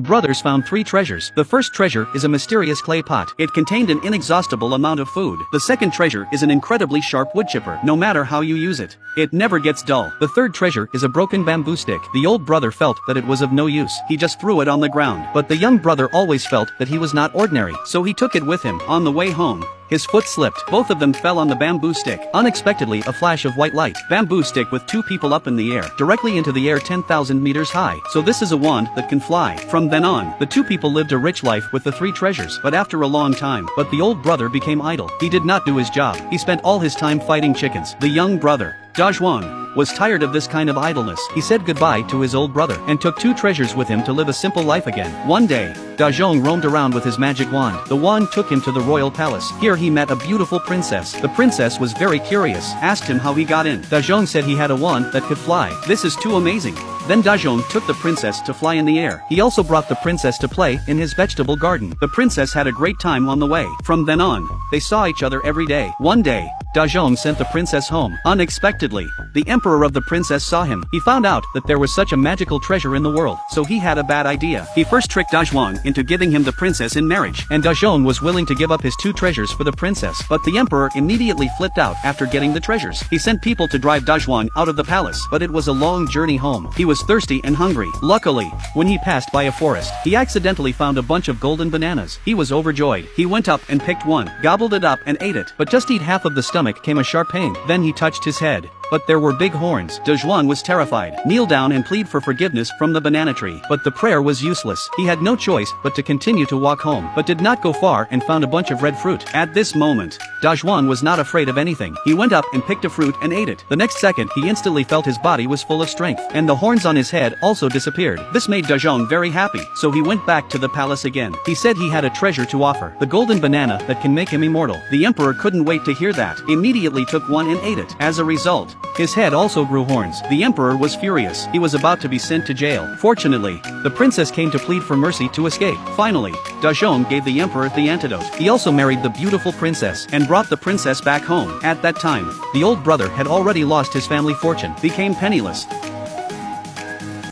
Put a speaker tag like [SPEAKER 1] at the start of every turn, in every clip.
[SPEAKER 1] brothers found 3 treasures. The first treasure is a mysterious clay pot. It contained an inexhaustible amount of food. The second treasure is an incredibly sharp wood chipper. No matter how you use it, it never gets dull. The third treasure is a broken bamboo stick. The old brother felt that it was of no use. He just threw it on the ground. But the young brother always felt that he was not ordinary, so he took it with him. On the way home, his foot slipped. Both of them fell on the bamboo stick. Unexpectedly, a flash of white light. Bamboo stick with 2 people up in the air, directly into the air 10,000 meters high. So this is a wand that can fly. From then on, the 2 people lived a rich life with the 3 treasures. But after a long time, the old brother became idle. He did not do his job. He spent all his time fighting chickens. The young brother, Dazhuang, was tired of this kind of idleness. He said goodbye to his old brother and took 2 treasures with him to live a simple life again. One day, Dazhuang roamed around with his magic wand. The wand took him to the royal palace. Here he met a beautiful princess. The princess was very curious, asked him how he got in. Dazhuang said he had a wand that could fly. This is too amazing. Then Dazhuang took the princess to fly in the air. He also brought the princess to play in his vegetable garden. The princess had a great time on the way. From then on, they saw each other every day. One day, Dazhuang sent the princess home. Unexpectedly, the emperor of the princess saw him. He found out that there was such a magical treasure in the world, so he had a bad idea. He first tricked Dazhuang into giving him the princess in marriage, and Dazhuang was willing to give up his 2 treasures for the princess. But the emperor immediately flipped out after getting the treasures. He sent people to drive Dazhuang out of the palace, but it was a long journey home. He was thirsty and hungry. Luckily, when he passed by a forest, he accidentally found a bunch of golden bananas. He was overjoyed. He went up and picked one, gobbled it up and ate it. But just eat half of the stomach came a sharp pain. Then he touched his head, but there were big horns. Dazhuang was terrified. Kneel down and plead for forgiveness from the banana tree. But the prayer was useless. He had no choice but to continue to walk home, but did not go far and found a bunch of red fruit. At this moment, Dazhuang was not afraid of anything. He went up and picked a fruit and ate it. The next second, he instantly felt his body was full of strength, and the horns on his head also disappeared. This made Dazhuang very happy, so he went back to the palace again. He said he had a treasure to offer, the golden banana that can make him immortal. The emperor couldn't wait to hear that. Immediately took one and ate it. As a result, his head also grew horns. The emperor was furious. He was about to be sent to jail. Fortunately, the princess came to plead for mercy to escape. Finally, Dazhuang gave the emperor the antidote. He also married the beautiful princess and brought the princess back home. At that time, the old brother had already lost his family fortune, became penniless.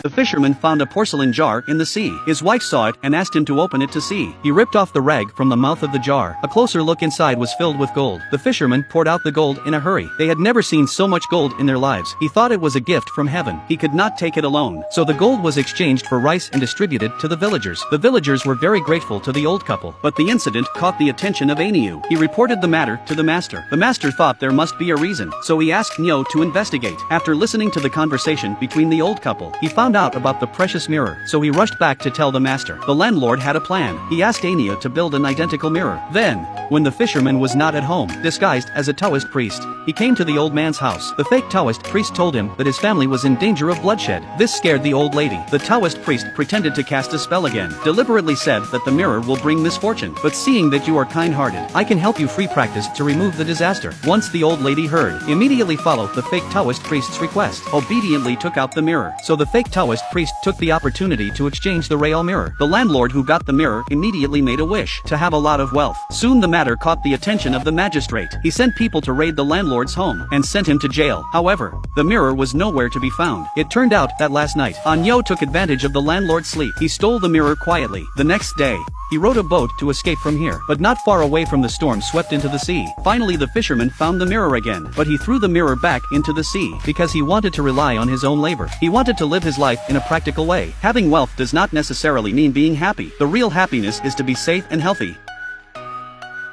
[SPEAKER 1] The fisherman found a porcelain jar in the sea. His wife saw it and asked him to open it to see. He ripped off the rag from the mouth of the jar. A closer look inside was filled with gold. The fisherman poured out the gold in a hurry. They had never seen so much gold in their lives. He thought it was a gift from heaven. He could not take it alone. So the gold was exchanged for rice and distributed to the villagers. The villagers were very grateful to the old couple. But the incident caught the attention of Aniu. He reported the matter to the master. The master thought there must be a reason, so he asked Nyo to investigate. After listening to the conversation between the old couple, he found out about the precious mirror, so he rushed back to tell the master. The landlord had a plan. He asked Ania to build an identical mirror. Then, when the fisherman was not at home, disguised as a Taoist priest, he came to the old man's house. The fake Taoist priest told him that his family was in danger of bloodshed. This scared the old lady. The Taoist priest pretended to cast a spell again, deliberately said that the mirror will bring misfortune. But seeing that you are kind-hearted, I can help you free practice to remove the disaster. Once the old lady heard, immediately followed the fake Taoist priest's request, obediently took out the mirror. So the fake Taoist priest took the opportunity to exchange the real mirror. The landlord who got the mirror immediately made a wish to have a lot of wealth. Soon the matter caught the attention of the magistrate. He sent people to raid the landlord's home and sent him to jail. However, the mirror was nowhere to be found. It turned out that last night, Anyo took advantage of the landlord's sleep. He stole the mirror quietly. The next day, he rowed a boat to escape from here, but not far away from the storm swept into the sea. Finally the fisherman found the mirror again, but he threw the mirror back into the sea because he wanted to rely on his own labor. He wanted to live his life in a practical way. Having wealth does not necessarily mean being happy. The real happiness is to be safe and healthy.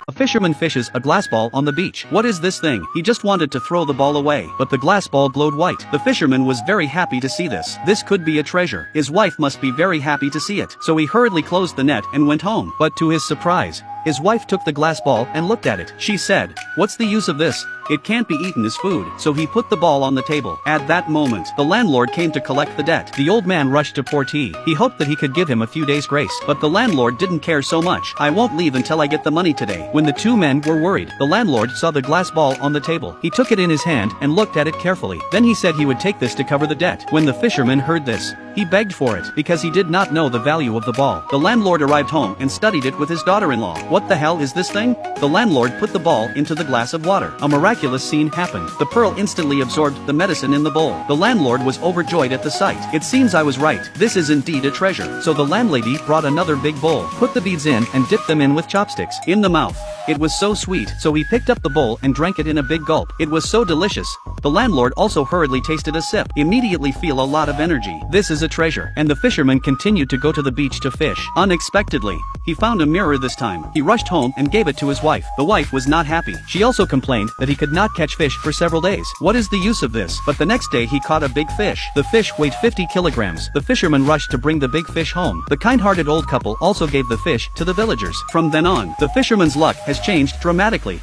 [SPEAKER 1] A fisherman fishes a glass ball on the beach. What is this thing? He just wanted to throw the ball away, but the glass ball glowed white. The fisherman was very happy to see this. This could be a treasure. His wife must be very happy to see it. So he hurriedly closed the net and went home. But to his surprise, his wife took the glass ball and looked at it. She said, "What's the use of this? It can't be eaten as food." So he put the ball on the table. At that moment, the landlord came to collect the debt. The old man rushed to Porti. He hoped that he could give him a few days' grace, but the landlord didn't care so much. "I won't leave until I get the money today." When the two men were worried, the landlord saw the glass ball on the table. He took it in his hand and looked at it carefully. Then he said he would take this to cover the debt. When the fisherman heard this, he begged for it because he did not know the value of the ball. The landlord arrived home and studied it with his daughter-in-law. "What the hell is this thing?" The landlord put the ball into the glass of water. A miraculous miraculous scene happened. The pearl instantly absorbed the medicine in the bowl. The landlord was overjoyed at the sight. It seems I was right. This is indeed a treasure. So the landlady brought another big bowl, put the beads in and dipped them in with chopsticks. In the mouth. It was so sweet, so he picked up the bowl and drank it in a big gulp. It was so delicious. The landlord also hurriedly tasted a sip. Immediately feel a lot of energy. This is a treasure. And the fisherman continued to go to the beach to fish. Unexpectedly, he found a mirror this time. He rushed home and gave it to his wife. The wife was not happy. She also complained that he could not catch fish for several days. What is the use of this? But the next day he caught a big fish. The fish weighed 50 kilograms. The fisherman rushed to bring the big fish home. The kind-hearted old couple also gave the fish to the villagers. From then on, the fisherman's luck has changed dramatically.